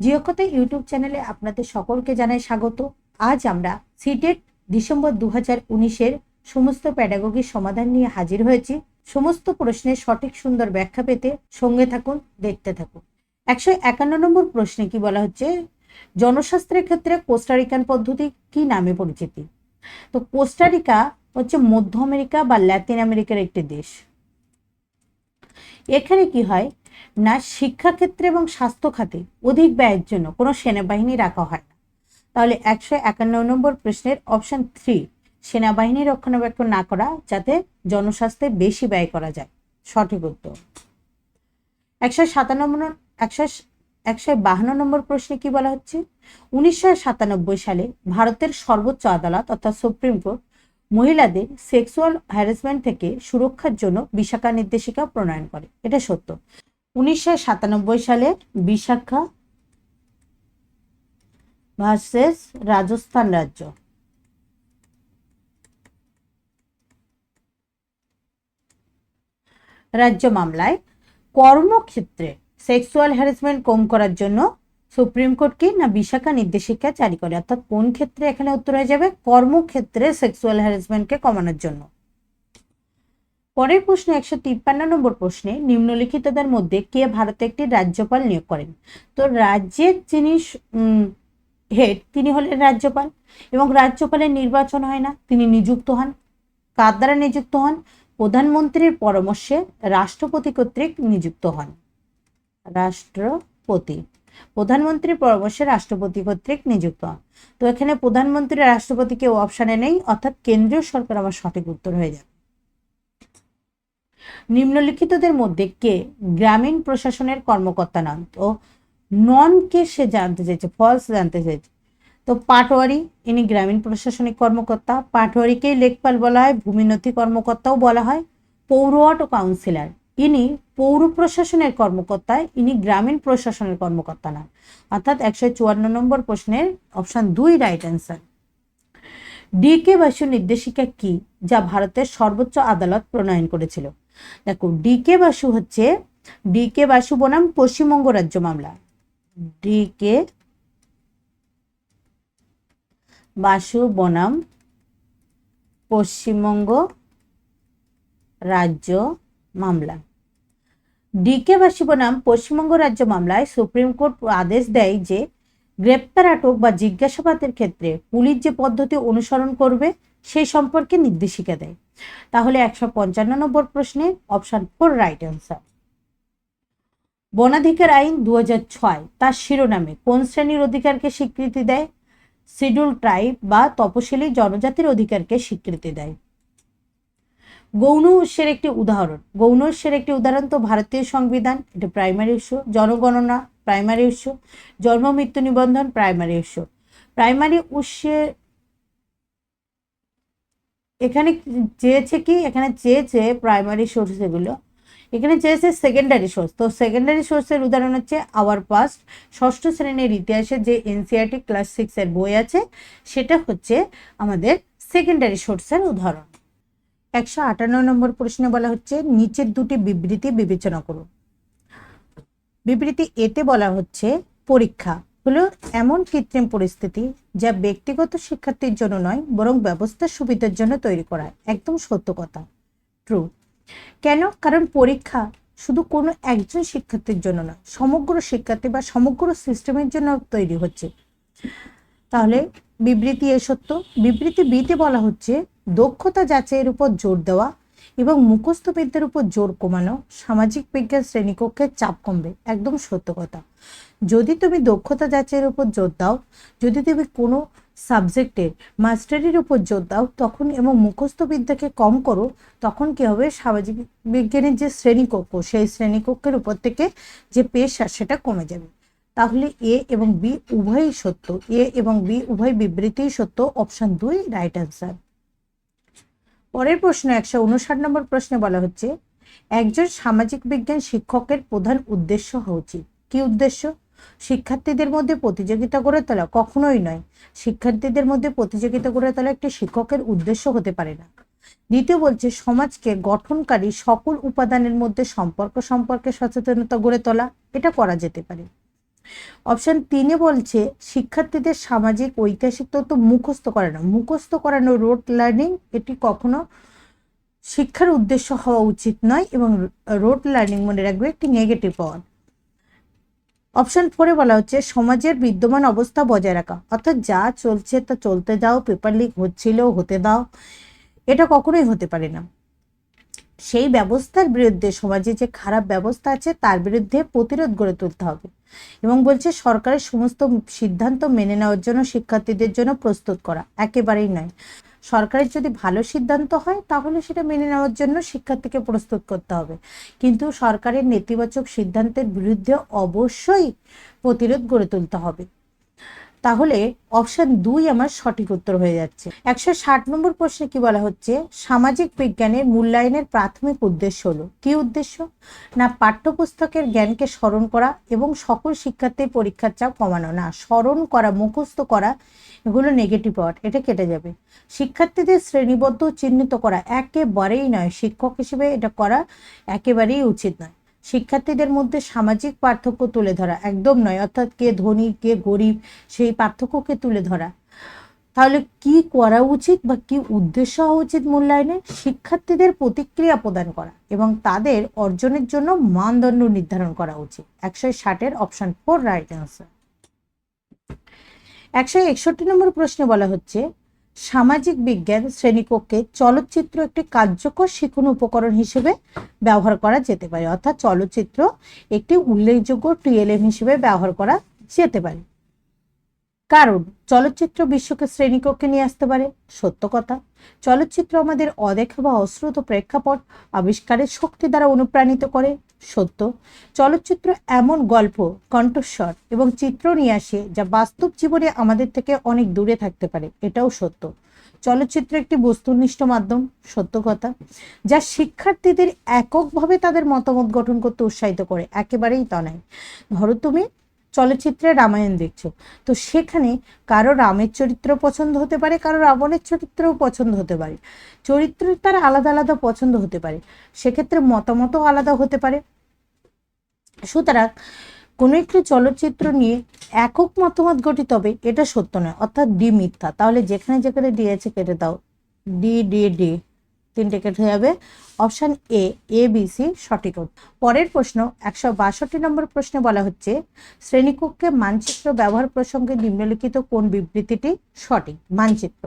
জিওকথা YouTube চ্যানেলে আপনাদের সকলকে জানাই স্বাগত। আজ আমরা সিটেট ডিসেম্বর 2019-এর সমস্ত প্যাডাগোগির সমাধান নিয়ে হাজির হয়েছি। সমস্ত প্রশ্নের সঠিক সুন্দর ব্যাখ্যা পেতে সঙ্গে থাকুন, দেখতে থাকুন। 151 নম্বর প্রশ্নে কি বলা হচ্ছে, জনস্বাস্থ্যের ক্ষেত্রে কোস্টারিকান পদ্ধতি কি নামে পরিচিতি? তো কোস্টারিকা হচ্ছে মধ্য আমেরিকা বা ল্যাতিন আমেরিকার একটি দেশ। এখানে কি হয় না, শিক্ষাক্ষেত্রে এবং স্বাস্থ্য খাতে অধিক ব্যয়ের জন্য কোনো সেনাবাহিনী রাখা হয় না। তাহলে 151 নম্বর প্রশ্নের অপশন 3, সেনাবাহিনী রক্ষণাবেক্ষণ না করা যাতে জনস্বাস্থ্যে বেশি ব্যয় করা যায়, সঠিক উত্তর। 152 নম্বর প্রশ্নে কি বলা হচ্ছে, 1997 সালে ভারতের সর্বোচ্চ আদালত অর্থাৎ সুপ্রিম কোর্ট মহিলাদের সেক্সুয়াল হ্যারাসমেন্ট থেকে সুরক্ষার জন্য বিশাখা নির্দেশিকা প্রণয়ন করে। এটা সত্য। 1997 সালে বিশাখা ভার্সেস রাজস্থান রাজ্য মামলায় কর্মক্ষেত্রে সেক্সুয়াল হ্যারাসমেন্ট কম করার জন্য সুপ্রিম কোর্ট কি না বিশাখা নির্দেশিকা জারি করে। অর্থাৎ কোন ক্ষেত্রে, এখানে উত্তর হয়ে যাবে কর্মক্ষেত্রে সেক্সুয়াল হ্যারাসমেন্টকে কমানোর জন্য। পরের প্রশ্ন 153 নম্বর প্রশ্নে নিম্নলিখিতদের মধ্যে কে ভারতে একটি রাজ্যপাল নিয়োগ করেন? তো রাজ্যের যিনি হেড তিনি হলেন রাজ্যপাল, এবং রাজ্যপালের নির্বাচন হয় না, তিনি নিযুক্ত হন। কার দ্বারা নিযুক্ত হন? প্রধানমন্ত্রীর পরামর্শে রাষ্ট্রপতি কর্তৃক নিযুক্ত হন। প্রধানমন্ত্রীর পরামর্শে রাষ্ট্রপতি কর্তৃক নিযুক্ত হন। তো এখানে প্রধানমন্ত্রী রাষ্ট্রপতি কেউ অপশানে নেই, অর্থাৎ কেন্দ্রীয় সরকার আমার সঠিক উত্তর হয়ে যাবে। নিম্নলিখিতদের মধ্যে কে গ্রামীণ প্রশাসনের কর্মকর্তা নন? তো নন কে সে জানতে চাইছে, ফলস জানতে চাইছে। তো পাটোয়ারি ইনি গ্রামীণ প্রশাসনিক কর্মকর্তা, পাটোয়ারিকেই লেখপাল বলা হয়, ভূমিনথি কর্মকর্তাও বলা হয়। পৌরওয়াট ও কাউন্সিলর ইনি পৌর প্রশাসনের কর্মকর্তা, ইনি গ্রামীণ প্রশাসনের কর্মকর্তা নন। অর্থাৎ 154 নম্বর প্রশ্নের option 2 right answer. D K Basu নির্দেশিকা কি যা ভারতের সর্বোচ্চ আদালত প্রণয়ন করেছিল? দেখো, ডিকে বাসু বনাম পশ্চিমবঙ্গ রাজ্য মামলা, ডিকে বাসু বনাম পশ্চিমবঙ্গ রাজ্য মামলা। ডিকে বাসু বনাম পশ্চিমবঙ্গ রাজ্য মামলায় সুপ্রিম কোর্ট আদেশ দেয় যে গ্রেপ্তার, আটক বা জিজ্ঞাসাবাদের ক্ষেত্রে পুলিশ যে পদ্ধতি অনুসরণ করবে সেই সম্পর্কে নির্দেশিকা দেয়। তাহলে 155 নম্বর প্রশ্নে অপশন 4 রাইট অ্যান্সার। বনাধিকার আইন 2006 তার শিরোনামে কোন শ্রেণীর অধিকারকে স্বীকৃতি দেয়? শিডিউল ট্রাইব বা তপশিলি জনজাতির অধিকারকে স্বীকৃতি দেয়। গৌণ উৎসের একটি উদাহরণ, তো ভারতীয় সংবিধান, এটা প্রাইমারি উৎস। জনগণনা প্রাইমারি উৎস। জন্ম মৃত্যু নিবন্ধন প্রাইমারি উৎস। প্রাইমারি উৎসের এখানে চেয়েছে প্রাইমারি সোর্স, এগুলো এখানে চেয়েছে সেকেন্ডারি সোর্স। তো সেকেন্ডারি সোর্সের উদাহরণ হচ্ছে আওয়ার পাস্ট, ষষ্ঠ শ্রেণীর ইতিহাসে যে এনসিইআরটি ক্লাস 6-এর বই আছে, সেটা হচ্ছে আমাদের সেকেন্ডারি সোর্সের উদাহরণ। 158 নম্বর প্রশ্নে বলা হচ্ছে নিচের দুটি বিবৃতি বিবেচনা করুন। বিবৃতি এতে বলা হচ্ছে পরীক্ষা হলো এমন কৃত্রিম পরিস্থিতি যা ব্যক্তিগত শিক্ষার্থীর জন্য নয় বরং ব্যবস্থার সুবিধার জন্য তৈরি করা। একদম সত্য কথা, ট্রু। কেন? কারণ পরীক্ষা শুধু কোনো একজন শিক্ষার্থীর জন্য নয়, সমগ্র শিক্ষার্থী বা সমগ্র সিস্টেমের জন্য তৈরি হচ্ছে। তাহলে বিবৃতি এ সত্য। বিবৃতি বিতে বলা হচ্ছে দক্ষতা যাচাইয়ের উপর জোর দেওয়া এবং মুখস্থ বিদ্যার উপর জোর কমানো সামাজিক বিজ্ঞান শ্রেণীকক্ষের চাপ কমবে। একদম সত্য কথা। যদি তুমি দক্ষতা যাচাইয়ের উপর জোর দাও, যদি তুমি কোনো সাবজেক্টের মাস্টারির উপর জোর দাও তখন, এবং মুখস্থ বিদ্যাকে কম করো, তখন কি হবে? সামাজিক বিজ্ঞানের যে শ্রেণীকক্ষ, সেই শ্রেণীকক্ষের উপর থেকে যে পেশা সেটা কমে যাবে। তাহলে এ এবং বি উভয়ই সত্য, এ এবং বি উভয় বিবৃতিই সত্য। Option 2 right answer. পরের প্রশ্ন 159 নম্বর প্রশ্নে বলা হচ্ছে একজন সামাজিক বিজ্ঞান শিক্ষকের প্রধান উদ্দেশ্য হওয়া উচিত। কি উদ্দেশ্য? শিক্ষার্থীদের মধ্যে প্রতিযোগিতা গড়ে তোলা? কখনোই নয়। শিক্ষার্থীদের মধ্যে প্রতিযোগিতা গড়ে তোলা একটি শিক্ষকের উদ্দেশ্য হতে পারে না। দ্বিতীয় বলছে সমাজকে গঠনকারী সকল উপাদানের মধ্যে সম্পর্কে সচেতনতা গড়ে তোলা, এটা করা যেতে পারে। অপশন 3 বলছে শিক্ষার্থীদের সামাজিক ঐতিহাসিক তথ্য মুখস্থ করানো। মুখস্থ করানো রোড লার্নিং, এটি কখনো শিক্ষার উদ্দেশ্য হওয়া উচিত নয় এবং রোড লার্নিং মনে রাখবে একটি নেগেটিভ পাওয়ার। অপশন 4 বলা হচ্ছে সমাজের বিদ্যমান অবস্থা বজায় রাখা, অর্থাৎ যা চলছে তা চলতে দাও, পেপার লিক হচ্ছিল হতে দাও, এটা কখনোই হতে পারে না। সেই ব্যবস্থার বিরুদ্ধে, সমাজে যে খারাপ ব্যবস্থা আছে তার বিরুদ্ধে প্রতিরোধ গড়ে তুলতে হবে এবং বলছে সরকারের সমস্ত সিদ্ধান্ত মেনে নেওয়ার জন্য শিক্ষার্থীদের জন্য প্রস্তুত করা। একেবারেই নয়, সরকারের যদি ভালো সিদ্ধান্ত হয় তাহলে সেটা মেনে নেওয়ার জন্য শিক্ষার্থীকে প্রস্তুত করতে হবে, কিন্তু সরকারের নেতিবাচক সিদ্ধান্তের বিরুদ্ধে অবশ্যই প্রতিরোধ গড়ে তুলতে হবে। তাহলে অপশন 2 আমার সঠিক উত্তর হয়ে যাচ্ছে। 160 নম্বর প্রশ্নে কি বলা হচ্ছে সামাজিক বিজ্ঞানের মূল্যায়নের প্রাথমিক উদ্দেশ্য হলো। কি উদ্দেশ্য? না পাঠ্যপুস্তকের জ্ঞানকে স্মরণ করা এবং সকল শিক্ষার্থীর পরীক্ষার চাপ কমানো। না, স্মরণ করা, মুখস্থ করা এগুলো নেগেটিভ পার্ট, এটা কেটে যাবে। শিক্ষার্থীদের শ্রেণীবদ্ধ চিহ্নিত করা একেবারেই নয়, শিক্ষক হিসেবে এটা করা একেবারেই উচিত নয়। শিক্ষার্থীদের মধ্যে সামাজিক পার্থক্য তুলে ধরা একদম নয়, অর্থাৎ কে ধনী কে গরিব সেই পার্থক্যকে তুলে ধরা। তাহলে কি করা উচিত বা কি উদ্দেশ্য হওয়া উচিত মূল্যায়নে? শিক্ষার্থীদের প্রতিক্রিয়া প্রদান করা এবং তাদের অর্জনের জন্য মানদণ্ড নির্ধারণ করা উচিত। 160-এর অপশন 4 রাইট অ্যান্সার। 161 নম্বর প্রশ্নে বলা হচ্ছে সামাজিক বিজ্ঞান শ্রেণীকক্ষে চলচ্চিত্র একটি কার্যকর শিক্ষণ উপকরণ হিসেবে ব্যবহার করা যেতে পারে, অর্থাৎ চলচ্চিত্র একটি উল্লেখযোগ্য টিএলএম হিসেবে ব্যবহার করা যেতে পারে। কারণ চলচ্চিত্র বিশ্বকে শ্রেণীকক্ষে নিয়ে আসতে পারে। সত্য কথা। চলচ্চিত্র আমাদের অদেখা বা অশ্রুত প্রেক্ষাপট আবিষ্কারের শক্তি দ্বারা অনুপ্রাণিত করে। সত্য। চলচ্চিত্র এমন গল্প, কণ্ঠস্বর এবং চিত্র নিয়ে আসে যা বাস্তব জীবনে আমাদের থেকে অনেক দূরে থাকতে পারে। এটাও সত্য। চলচ্চিত্র একটি বস্তুনিষ্ঠ মাধ্যম। সত্য কথা। যা শিক্ষার্থীদের এককভাবে তাদের মতামত গঠন করতে উৎসাহিত করে। একেবারেই তা নয়। ধরো তুমি চলচ্চিত্রে রামায়ণ দেখছো, তো সেখানে কারো রামের চরিত্র পছন্দ হতে পারে, কারো রাবণের চরিত্রও পছন্দ হতে পারে। চরিত্রের তার আলাদা আলাদা পছন্দ হতে পারে, সেক্ষেত্রে মতামতও আলাদা হতে পারে। সুতরাং কোনো একটি চলচ্চিত্র নিয়ে একক মতামত গঠিত হবে এটা সত্য নয়, অর্থাৎ ডি মিথ্যা। তাহলে যেখানে যেখানে ডি আছে কেটে দাও, ডি ডি ডি, তিনটে কেটে যাবে। অপশন এ বি সি সঠিক উত্তর। পরের প্রশ্ন 162 নম্বর প্রশ্নে বলা হচ্ছে শ্রেণীকক্ষে মানচিত্র ব্যবহার প্রসঙ্গে নিম্নলিখিত কোন বিবৃতিটি সঠিক? মানচিত্র।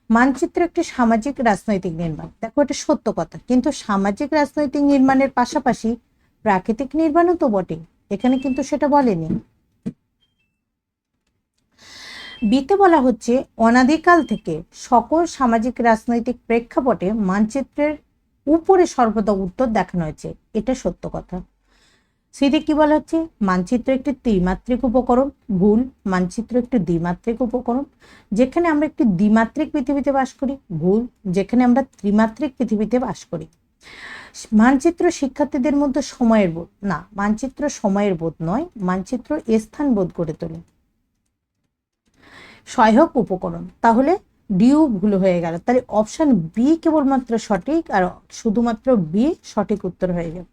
মানচিত্র একটি সামাজিক রাজনৈতিক নির্মাণ। দেখো এটা সত্য কথা, কিন্তু সামাজিক রাজনৈতিক নির্মাণের পাশাপাশি প্রাকৃতিক নির্মাণও তো বটে, এখানে কিন্তু সেটা বলেনি। বিতে বলা হচ্ছে অনাদিকাল থেকে সকল সামাজিক রাজনৈতিক প্রেক্ষাপটে মানচিত্রের উপরে সর্বদা উত্তর দেখানো হয়েছে। এটা সত্য কথা। সিতে কি বলা হচ্ছে মানচিত্র একটি ত্রিমাত্রিক উপকরণ। ভুল। মানচিত্র একটি দ্বিমাত্রিক উপকরণ। যেখানে আমরা একটি দ্বিমাত্রিক পৃথিবীতে বাস করি। ভুল। যেখানে আমরা ত্রিমাত্রিক পৃথিবীতে বাস করি। মানচিত্র শিক্ষার্থীদের মধ্যে সময়ের বোধ। না, মানচিত্র সময়ের বোধ নয়, মানচিত্র স্থান বোধ করে তোলে। সহায়ক উপকরণ। তাহলে ডিউ ভুল হয়ে গেল, তাহলে অপশন বি কেবলমাত্র সঠিক আর শুধুমাত্র বি সঠিক উত্তর হয়ে যাবে।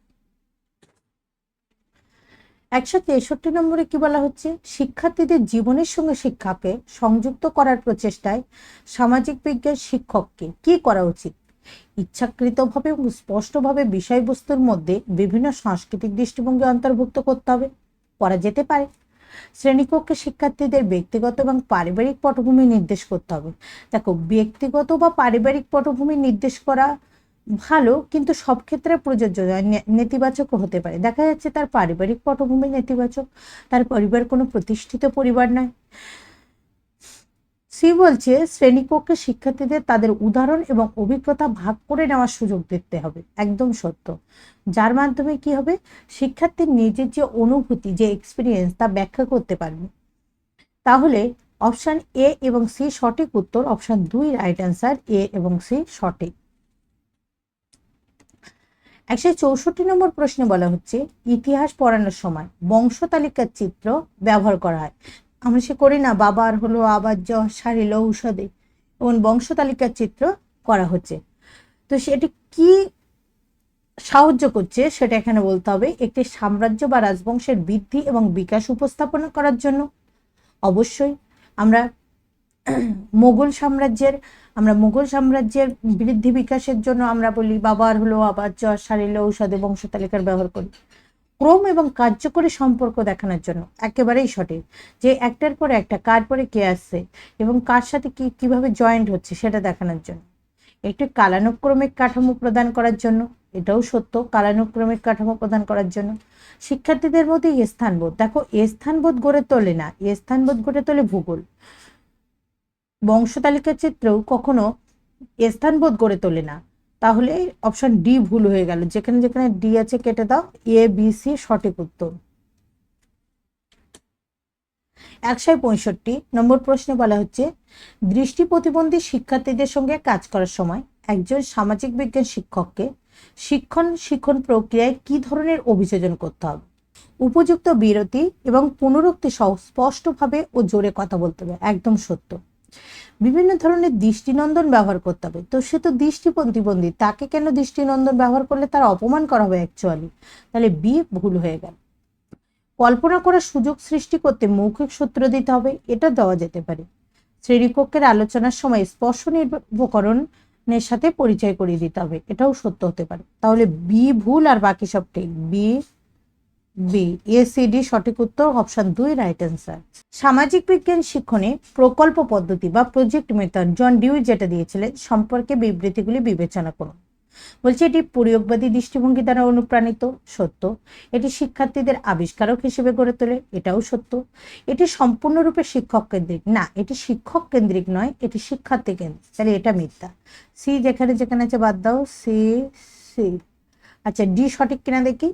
163 নম্বরে কি বলা হচ্ছে শিক্ষার্থীদের জীবনের সঙ্গে শিক্ষাকে সংযুক্ত করার প্রচেষ্টায় সামাজিক বিজ্ঞান শিক্ষককে কি করা উচিত? ইচ্ছাকৃতভাবে এবং স্পষ্টভাবে বিষয়বস্তুর মধ্যে বিভিন্ন সাংস্কৃতিক দৃষ্টিভঙ্গি অন্তর্ভুক্ত করতে হবে, করা যেতে পারে। শ্রেণীকক্ষে শিক্ষার্থীদের ব্যক্তিগত এবং পারিবারিক পটভূমি নির্দেশ করতে হবে। দেখো ব্যক্তিগত বা পারিবারিক পটভূমি নির্দেশ করা ভালো, কিন্তু সব ক্ষেত্রে প্রযোজ্য নয়, নেতিবাচকও হতে পারে। দেখা যাচ্ছে তার পারিবারিক পটভূমি নেতিবাচক, তার পরিবার কোনো প্রতিষ্ঠিত পরিবার নয়। সি বলছে শ্রেণীকক্ষে শিক্ষার্থীদের তাদের উদাহরণ এবং অভিজ্ঞতা ভাগ করে নেওয়ার সুযোগ দিতে হবে। একদম সত্য। যার মাধ্যমে কি হবে, শিক্ষার্থীর নিজের যে অনুভূতি, যে এক্সপিরিয়েন্স তা ব্যাখ্যা করতে পারবে। তাহলে অপশন এ এবং সি সঠিক উত্তর। অপশন 2 রাইট অ্যান্সার, এ এবং সি সঠিক। 164 নম্বর প্রশ্নে বলা হচ্ছে ইতিহাস পড়ানোর সময় বংশ তালিকার চিত্র ব্যবহার করা হয়। আমরা সে করি না, বাবার হলো আবার জ্বর সারিল ঔষধে, এবং বংশ তালিকার চিত্র করা হচ্ছে। তো সেটি কি সাহায্য করছে সেটা এখানে বলতে হবে একটি সাম্রাজ্য বা রাজবংশের বৃদ্ধি এবং বিকাশ উপস্থাপন করার জন্য। অবশ্যই আমরা মোগল সাম্রাজ্যের বৃদ্ধি বিকাশের জন্য আমরা বলি বাবার হলো আবার জ্বর সারিলে ঔষধে বংশ তালিকার ব্যবহার করি। ক্রম এবং কার্যকরী সম্পর্ক দেখানোর জন্য একেবারেই সঠিক, যে একটার পরে একটা কার পরে কে আসছে এবং কার সাথে কিভাবে জয়েন্ট হচ্ছে সেটা দেখানোর জন্য। একটি কালানুক্রমিক কাঠামো প্রদান করার জন্য, এটাও সত্য, কালানুক্রমিক কাঠামো প্রদান করার জন্য। শিক্ষার্থীদের মধ্যে স্থানবোধ, দেখো স্থানবোধ গড়ে তোলে না, স্থানবোধ গড়ে তোলে ভূগোল। বংশতালিকার চিত্রেও কখনো স্থানবোধ গড়ে তোলে না। তাহলে অপশন ডি ভুল হয়ে গেল, যেখানে যেখানে ডি আছে কেটে দাও, এ বি সি সঠিক উত্তর। 165 নম্বর প্রশ্নে বলা হচ্ছে দৃষ্টি প্রতিবন্ধী শিক্ষার্থীদের সঙ্গে কাজ করার সময় একজন সামাজিক বিজ্ঞান শিক্ষককে শিক্ষণ প্রক্রিয়ায় কি ধরনের অভিযোজন করতে হবে? উপযুক্ত বিরতি এবং পুনরুক্তি সহ স্পষ্টভাবে ও জোরে কথা বলতে হবে, একদম সত্য। বিভিন্ন ধরনের দৃষ্টিনন্দন ব্যবহার করতে হবে, তো সে তো দৃষ্টি প্রতিবন্ধী, তাকে কেন দৃষ্টিনন্দন ব্যবহার করলে তার অপমান করা হবে অ্যাকচুয়ালি, তাহলে বি ভুল হয়ে গেল। কল্পনা করার সুযোগ সৃষ্টি করতে মৌখিক সূত্র দিতে হবে, এটা দেওয়া যেতে পারে। শ্রেণীকক্ষের আলোচনার সময় স্পর্শ উপকরণের সাথে পরিচয় করিয়ে দিতে হবে, এটাও সত্য হতে পারে। তাহলে বি ভুল আর বাকি সব ঠিক, বি এ সি ডি সঠিক উত্তর, অপশন 2 রাইট অ্যান্সার। সামাজিক বিজ্ঞান শিক্ষণে প্রকল্প পদ্ধতি বা প্রজেক্ট মেথড জন ডিউই যেটা দিয়েছিলেন সম্পর্কে বিবৃতিগুলি বিবেচনা করুন। বলছে এটি প্রয়োগবাদী দৃষ্টিভঙ্গি দ্বারা অনুপ্রাণিত, সত্য। এটি শিক্ষার্থীদের আবিষ্কারক হিসেবে গড়ে তোলে, এটাও সত্য। এটি সম্পূর্ণরূপে শিক্ষক কেন্দ্রিক, না এটি শিক্ষক কেন্দ্রিক নয়, এটি শিক্ষার্থী কেন্দ্রিক, তাহলে এটা মিথ্যা। সি যেখানে যেখানে আছে বাদ দাও, সি সি। আচ্ছা ডি সঠিক কিনা দেখি।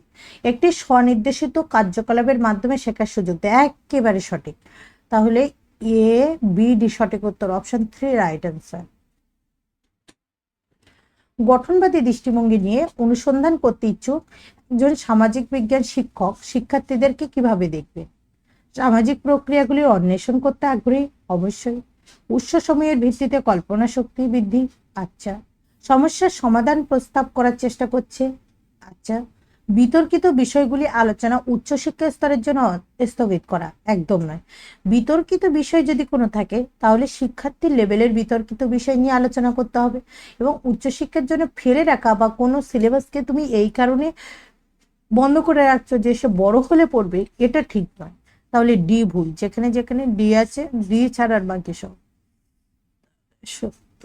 একটি স্বনির্দেশিত কার্যকলাপের মাধ্যমে শেখার সুযোগ দেয়, একেবারে সঠিক। তাহলে এ বি ডি সঠিক উত্তর, অপশন 3 রাইট অ্যান্সার। গঠনবাদী দৃষ্টিভঙ্গি নিয়ে অনুসন্ধান করতে ইচ্ছুক একজন সামাজিক বিজ্ঞান শিক্ষক শিক্ষার্থীদেরকে কিভাবে দেখবে? সামাজিক প্রক্রিয়াগুলি অন্বেষণ করতে আগ্রহী, অবশ্যই। উৎসসমূহের ভিত্তিতে কল্পনা শক্তি বৃদ্ধি, আচ্ছা। সমস্যার সমাধান প্রস্তাব করার চেষ্টা করছে, আচ্ছা। বিতর্কিত বিষয়গুলি আলোচনা উচ্চশিক্ষা স্তরের জন্য স্থগিত করা, একদম নয়। বিতর্কিত বিষয় যদি কোনো থাকে তাহলে শিক্ষার্থীর লেভেলের বিতর্কিত বিষয় নিয়ে আলোচনা করতে হবে, এবং উচ্চশিক্ষার জন্য ফেলে রাখা বা কোনো সিলেবাসকে তুমি এই কারণে বন্ধ করে রাখছো যে সে বড় হলে পড়বে, এটা ঠিক নয়। তাহলে ডি ভুল, যেখানে যেখানে ডি আছে ডি ছাড়া আর বাকি সব সত্য।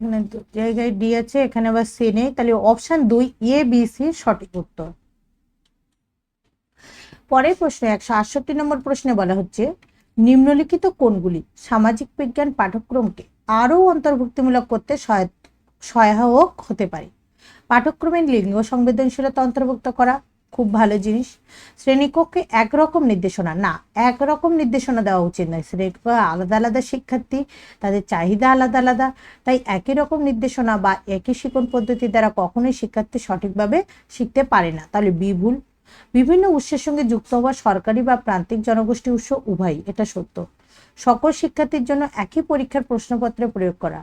এখানে দু জায়গায় ডি আছে, এখানে আবার সি নেই, তাহলে অপশন 2 এ বি সি সঠিক উত্তর। পরের প্রশ্নে 168 নম্বর প্রশ্নে বলা হচ্ছে নিম্নলিখিত কোনগুলি সামাজিক বিজ্ঞান পাঠ্যক্রমকে আরও অন্তর্ভুক্তিমূলক করতে সহায়ক হতে পারে? পাঠ্যক্রমের লিঙ্গ সংবেদনশীলতা অন্তর্ভুক্ত করা, খুব ভালো জিনিস। শ্রেণীকক্ষে একরকম নির্দেশনা, না একরকম নির্দেশনা দেওয়া উচিত নয়, শ্রেণীকক্ষে আলাদা আলাদা শিক্ষার্থী, তাদের চাহিদা আলাদা আলাদা, তাই একই রকম নির্দেশনা বা একই শিক্ষণ পদ্ধতির দ্বারা কখনোই শিক্ষার্থী সঠিকভাবে শিখতে পারে না, তাহলে বি ভুল। বিভিন্ন উৎসের সঙ্গে যুক্ত হওয়া সরকারি বা প্রান্তিক জনগোষ্ঠী উৎস উভয়ই, এটা সত্য। সকল শিক্ষার্থীর জন্য একই পরীক্ষার প্রশ্নপত্রে প্রয়োগ করা,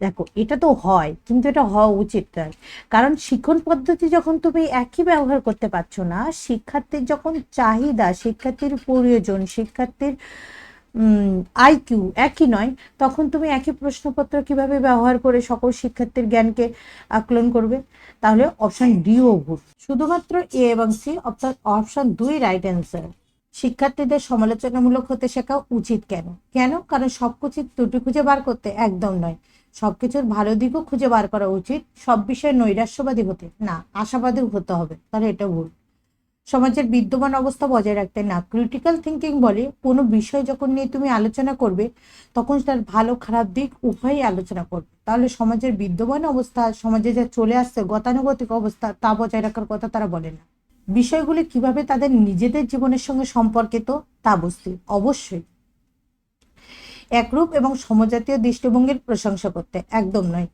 দেখো এটা তো হয় কিন্তু এটা হওয়া উচিত নয়, কারণ শিক্ষণ পদ্ধতি যখন তুমি একই ব্যবহার করতে পারছো না, শিক্ষার্থীর যখন চাহিদা, শিক্ষার্থীর প্রয়োজন, শিক্ষার্থীর আইকিউ একই নয়, তখন তুমি একই প্রশ্নপত্র কিভাবে ব্যবহার করে সকল শিক্ষার্থীর জ্ঞানকে আকলন করবে? তাহলে অপশন ডি ও ভুল, শুধুমাত্র এ এবং সি, অর্থাৎ অপশন 2 রাইট অ্যান্সার। শিক্ষার্থীদের সমালোচনামূলক হতে শেখা উচিত কেন? কেন? কারণ সবকিছুর ত্রুটি খুঁজে বার করতে, একদম নয়। সবকিছুর ভালো দিকও খুঁজে বার করা উচিত, সব বিষয়ে নৈরাশ্যবাদী হতে না, আশাবাদী হতে হবে, তাহলে এটা ভুল। সমাজের বিদ্যমান অবস্থা বজায় রাখতে না, ক্রিটিক্যাল থিঙ্কিং বলে কোনো বিষয় যখন নিয়ে তুমি আলোচনা করবে তখন তার ভালো খারাপ দিক উভয়ই আলোচনা করবে, তাহলে সমাজের বিদ্যমান অবস্থা, সমাজে যা চলে আসছে গতানুগতিক অবস্থা তা বজায় রাখার কথা তারা বলে না। বিষয়গুলি কিভাবে তাদের নিজেদের জীবনের সঙ্গে সম্পর্কিত তা বুঝতে, অবশ্যই। একরূপ এবং সমজাতীয় দৃষ্টিভঙ্গির প্রশংসা করতে, একদম নয়।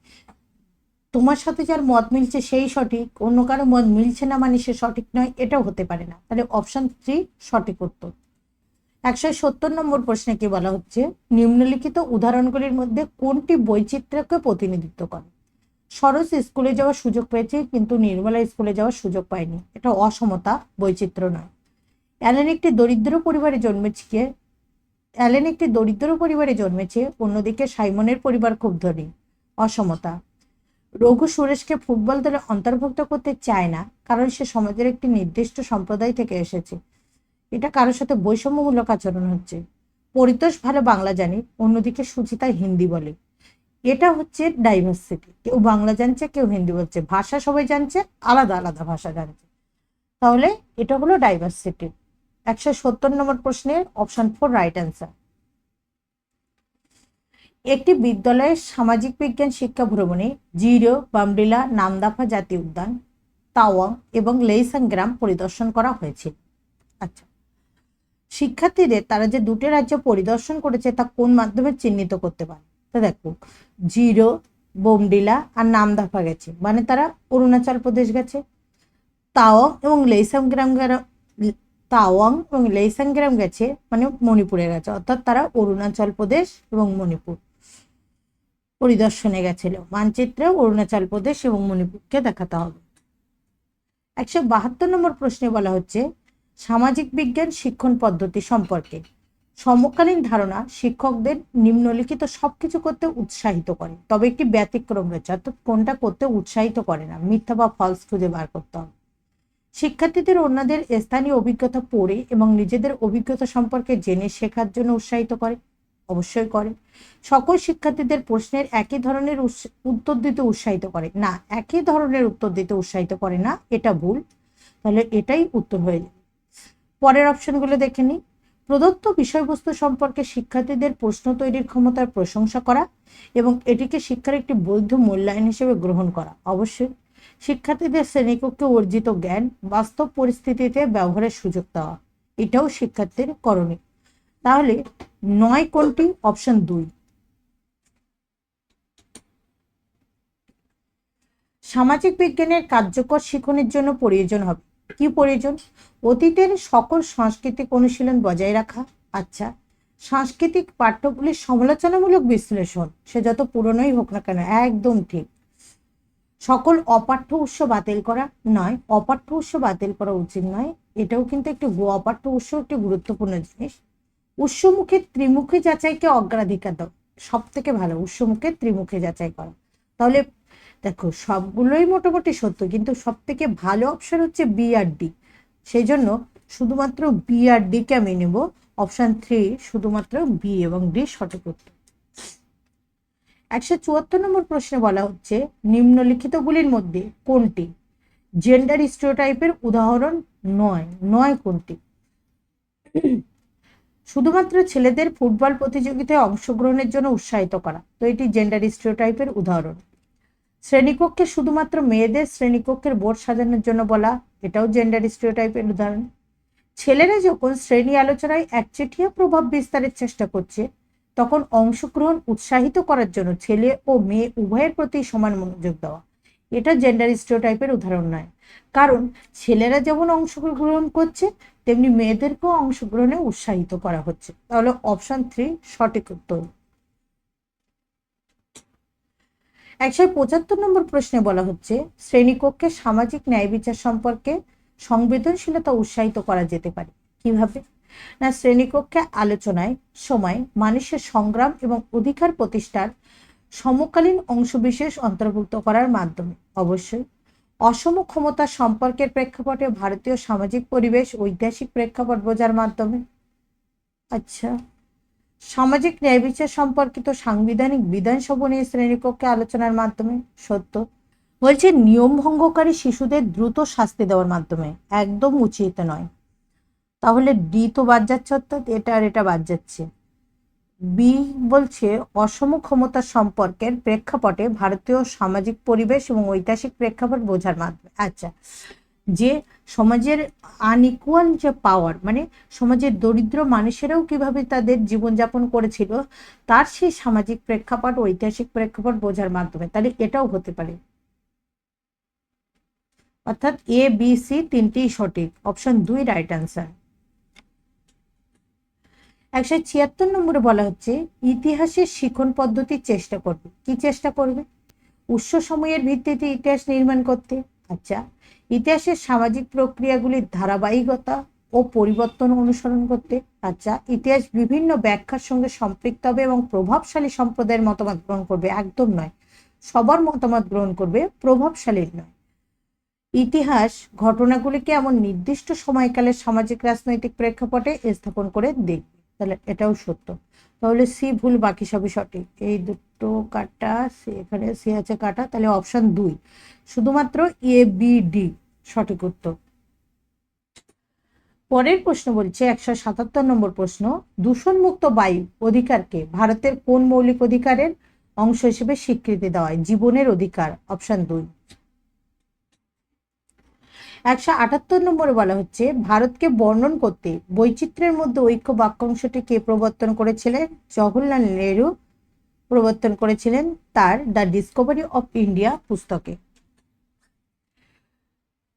তোমার সাথে যার মত মিলছে সেই সঠিক, অন্য কারো মত মিলছে না মানে সে সঠিক নয়, এটাও হতে পারে না, তাহলে অপশন 3 সঠিক উত্তর। 170 নম্বর প্রশ্নে কি বলা হচ্ছে নিম্নলিখিত উদাহরণগুলির মধ্যে কোনটি বৈচিত্র্যকে প্রতিনিধিত্ব করে? সরোজ স্কুলে যাওয়ার সুযোগ পেয়েছে কিন্তু নির্মলা স্কুলে যাওয়ার সুযোগ পায়নি, এটা অসমতা, বৈচিত্র্য নয়। অ্যালেন একটি দরিদ্র পরিবারে জন্মেছে অন্যদিকে সাইমনের পরিবার খুব ধনী, অসমতা। রঘু সুরেশকে ফুটবল দলে অন্তর্ভুক্ত করতে চায় না কারণ সে সমাজের একটি নির্দিষ্ট সম্প্রদায় থেকে এসেছে, এটা কারোর সাথে বৈষম্যমূলক আচরণ হচ্ছে। পরিতোষ ভালো বাংলা জানে, অন্যদিকে সুচিতা হিন্দি বলে, এটা হচ্ছে ডাইভার্সিটি। কেউ বাংলা জানছে, কেউ হিন্দি বলছে, ভাষা সবাই জানছে, আলাদা আলাদা ভাষা জানছে, তাহলে এটা হলো ডাইভার্সিটি। 170 নম্বর প্রশ্নের অপশন 4 রাইট অ্যান্সার। একটি বিদ্যালয়ের সামাজিক বিজ্ঞান শিক্ষা ভ্রমণে জিরো, বামডিলা, নামদাফা জাতীয় উদ্যান, তাওয়াং এবং লেইসাং গ্রাম পরিদর্শন করা হয়েছিল। আচ্ছা, শিক্ষার্থীদের তারা যে দুটি রাজ্য পরিদর্শন করেছে তা কোন মাধ্যমে চিহ্নিত করতে পারে? তো দেখো, জিরো, বোমডিলা আর নামদাফা গেছে মানে তারা অরুণাচল প্রদেশ গেছে। তাওয়াং এবং লেইসাং গ্রাম গেছে মানে মণিপুরে গেছে, অর্থাৎ তারা অরুণাচল প্রদেশ এবং মণিপুর পরিদর্শনে গেছিল। মানচিত্রে অরুণাচল প্রদেশ এবং মণিপুরকে দেখাতে হবে। 172 নম্বর প্রশ্নে বলা হচ্ছে সামাজিক বিজ্ঞান শিক্ষণ পদ্ধতি সম্পর্কে সমকালীন ধারণা শিক্ষকদের নিম্নলিখিত সবকিছু করতে উৎসাহিত করে, তবে একটি ব্যতিক্রম রয়েছে, অর্থাৎ কোনটা করতে উৎসাহিত করে না, মিথ্যা বা ফলস খুঁজে বার করতে হবে। শিক্ষার্থীদের অন্যদের স্থানীয় অভিজ্ঞতা পড়ে এবং নিজেদের অভিজ্ঞতা সম্পর্কে জেনে শেখার জন্য উৎসাহিত করে, অবশ্যই করে। সকল শিক্ষার্থীদের প্রশ্নের একই ধরনের উত্তর দিতে উৎসাহিত করে না, একই ধরনের উত্তর দিতে উৎসাহিত করে না, এটা ভুল, তাহলে এটাই উত্তর হয়ে যাবে। পরের অপশনগুলো দেখে নিই। প্রদত্ত বিষয়বস্তু সম্পর্কে শিক্ষার্থীদের প্রশ্ন তৈরির ক্ষমতার প্রশংসা করা এবং এটিকে শিক্ষার একটি বৈধ মূল্যায়ন হিসেবে গ্রহণ করা, অবশ্যই। শিক্ষার্থীদের শ্রেণীকক্ষে অর্জিত জ্ঞান বাস্তব পরিস্থিতিতে ব্যবহারের সুযোগ দেওয়া, এটাও শিক্ষার্থীর করণীয়। তাহলে 9 কোনটি? অপশন 2। সামাজিক বিজ্ঞানের কার্যকর শিখনের জন্য প্রয়োজন হবে, কি প্রয়োজন? অতীতের সকল সাংস্কৃতিক অনুশীলন বজায় রাখা। আচ্ছা, সাংস্কৃতিক পাঠ্যগুলির সমালোচনামূলক বিশ্লেষণ, সে যত পুরনোই হোক না কেন, একদম ঠিক। সকল অপাঠ্য উৎস বাতিল করা নয়, অপাঠ্য উৎস বাতিল করা উচিত নয়, এটাও কিন্তু একটি অপাঠ্য উৎস একটি গুরুত্বপূর্ণ জিনিস। উৎসমুখে ত্রিমুখী যাচাইকে অগ্রাধিকার দাও, সব থেকে ভালো উৎসমুখে ত্রিমুখী যাচাই করা। তাহলে দেখো সবগুলোই মোটামুটি সত্য, কিন্তু সব থেকে ভালো অপশন হচ্ছে বি আর ডি, সেই জন্য শুধুমাত্র বি আর ডি কে আমি নেব। অপশন 3 শুধুমাত্র বি এবং ডি সঠিক উত্তর। 174 নম্বর প্রশ্নে বলা হচ্ছে নিম্নলিখিতগুলির মধ্যে কোনটি জেন্ডার স্টিরিওটাইপের উদাহরণ নয় কোনটি? শুধুমাত্র ছেলেদের ফুটবল প্রতিযোগিতায় অংশগ্রহণের জন্য উৎসাহিত করা, তো এটি জেন্ডার স্টিরিওটাইপের উদাহরণ। শ্রেণীকক্ষে শুধুমাত্র মেয়েদের শ্রেণীকক্ষের বোর্ড সাজানোর জন্য বলা, এটাও জেন্ডার স্টিরিওটাইপের উদাহরণ। ছেলেরা যখন শ্রেণী আলোচনায় একচেটিয়া প্রভাব বিস্তারের চেষ্টা করছে তখন অংশগ্রহণ উৎসাহিত করার জন্য ছেলে ও মেয়ে উভয়ের প্রতি সমান মনোযোগ দেওয়া, এটা জেন্ডার স্টিরিওটাইপের উদাহরণ নয়, কারণ ছেলেরা যেমন অংশগ্রহণ করছে তেমনি মেয়েদেরকেও অংশগ্রহণে উৎসাহিত করা হচ্ছে, তাহলে অপশন 3 সঠিক উত্তর। 175 নম্বর প্রশ্নে বলা হচ্ছে শ্রেণীকক্ষে সামাজিক ন্যায় বিচার সম্পর্কে সংবেদনশীলতা উৎসাহিত করা যেতে পারে, কিভাবে? না, শ্রেণীকক্ষে আলোচনায় সময় মানুষের সংগ্রাম এবং অধিকার প্রতিষ্ঠার সমকালীন অংশবিশেষ অন্তর্ভুক্ত করার মাধ্যমে, অবশ্যই। অসম ক্ষমতা সম্পর্কের প্রেক্ষাপটে ভারতীয় সামাজিক পরিবেশ ঐতিহাসিক প্রেক্ষাপট বোঝার মাধ্যমে। আচ্ছা, সামাজিক ন্যায় বিচার সম্পর্কিত সাংবিধানিক বিধানসভা নিয়ে শ্রেণীকক্ষে আলোচনার মাধ্যমে, সত্য। বলছে নিয়ম ভঙ্গকারী শিশুদের দ্রুত শাস্তি দেওয়ার মাধ্যমে, একদম উচিত নয়, তাহলে ডি তো বাদ যাচ্ছে, অর্থাৎ এটা আর এটা বাদ যাচ্ছে। বি বলছে অসম ক্ষমতা সম্পর্কের প্রেক্ষাপটে ভারতীয় সামাজিক পরিবেশ এবং ঐতিহাসিক প্রেক্ষাপট বোঝার মাধ্যমে। আচ্ছা, যে সমাজের আনইকুয়াল যে পাওয়ার, মানে সমাজের দরিদ্র মানুষেরাও কিভাবে তাদের জীবনযাপন করেছিল তার সেই সামাজিক প্রেক্ষাপট ঐতিহাসিক প্রেক্ষাপট বোঝার মাধ্যমে, তাহলে এটাও হতে পারে, অর্থাৎ এ বি সি তিনটেই সঠিক, অপশন 2 রাইট অ্যান্সার। 176 নম্বরে বলা হচ্ছে ইতিহাসের শিখন পদ্ধতির চেষ্টা করবে, কি চেষ্টা করবে? উৎস সময়ের ভিত্তিতে ইতিহাস নির্মাণ করতে। আচ্ছা, ইতিহাসের সামাজিক প্রক্রিয়াগুলির ধারাবাহিকতা ও পরিবর্তন অনুসরণ করতে। আচ্ছা, ইতিহাস বিভিন্ন ব্যাখ্যার সঙ্গে সম্পৃক্ত হবে এবং প্রভাবশালী সম্প্রদায়ের মতামত গ্রহণ করবে, একদম নয় সবার মতামত গ্রহণ করবে, প্রভাবশালীর নয়। ইতিহাস ঘটনাগুলিকে এমন নির্দিষ্ট সময়কালের সামাজিক রাজনৈতিক প্রেক্ষাপটে স্থাপন করে দেখবে, তাহলে এটাও সত্য। তাহলে সি ভুল, বাকি সবই সঠিক। এই দুটো কাটা, এখানে সি আছে কাটা, তাহলে অপশন 2 শুধুমাত্র এ বি ডি সঠিক উত্তর। পরের প্রশ্ন বলছে 177 নম্বর প্রশ্ন, দূষণমুক্ত বায়ু অধিকারকে ভারতের কোন মৌলিক অধিকারের অংশ হিসেবে স্বীকৃতি দেওয়া হয়? জীবনের অধিকার, অপশন 2। 178 নম্বরে বলা হচ্ছে, ভারতকে বর্ণন করতে বৈচিত্র্যের মধ্যে ঐক্য বাক্যাংশটি কে প্রবর্তন করেছিলেন? জওহরলাল নেহরু প্রবর্তন করেছিলেন তার দ্য ডিসকভারি অফ ইন্ডিয়া পুস্তকে।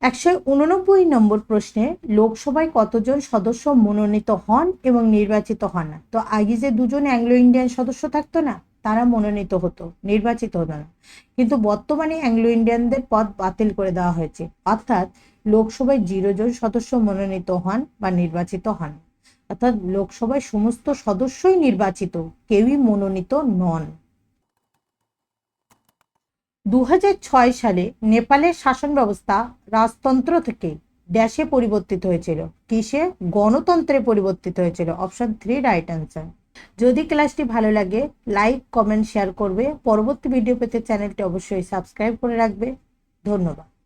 189 নম্বর প্রশ্নে, লোকসভায় কতজন সদস্য মনোনীত হন এবং নির্বাচিত হন না? তো আগে যে দুজন অ্যাংলো ইন্ডিয়ান সদস্য থাকতো না, তারা মনোনীত হতো, নির্বাচিত হতো না। কিন্তু বর্তমানে অ্যাংলো ইন্ডিয়ানদের পদ বাতিল করে দেওয়া হয়েছে, অর্থাৎ লোকসভায় 0 জন সদস্য মনোনীত হন বা নির্বাচিত হন, অর্থাৎ লোকসভায় সমস্ত সদস্যই নির্বাচিত, কেউই মনোনীত নন। 2006 সালে নেপালের শাসন ব্যবস্থা রাজতন্ত্র থেকে ড্যাশে পরিবর্তিত হয়েছিল, কিসে? গণতন্ত্রে পরিবর্তিত হয়েছিল, অপশন 3 রাইট অ্যান্সার। যদি ক্লাসটি ভালো লাগে লাইক কমেন্ট শেয়ার করবে, পরবর্তী ভিডিও পেতে চ্যানেলটি অবশ্যই সাবস্ক্রাইব করে রাখবে। ধন্যবাদ।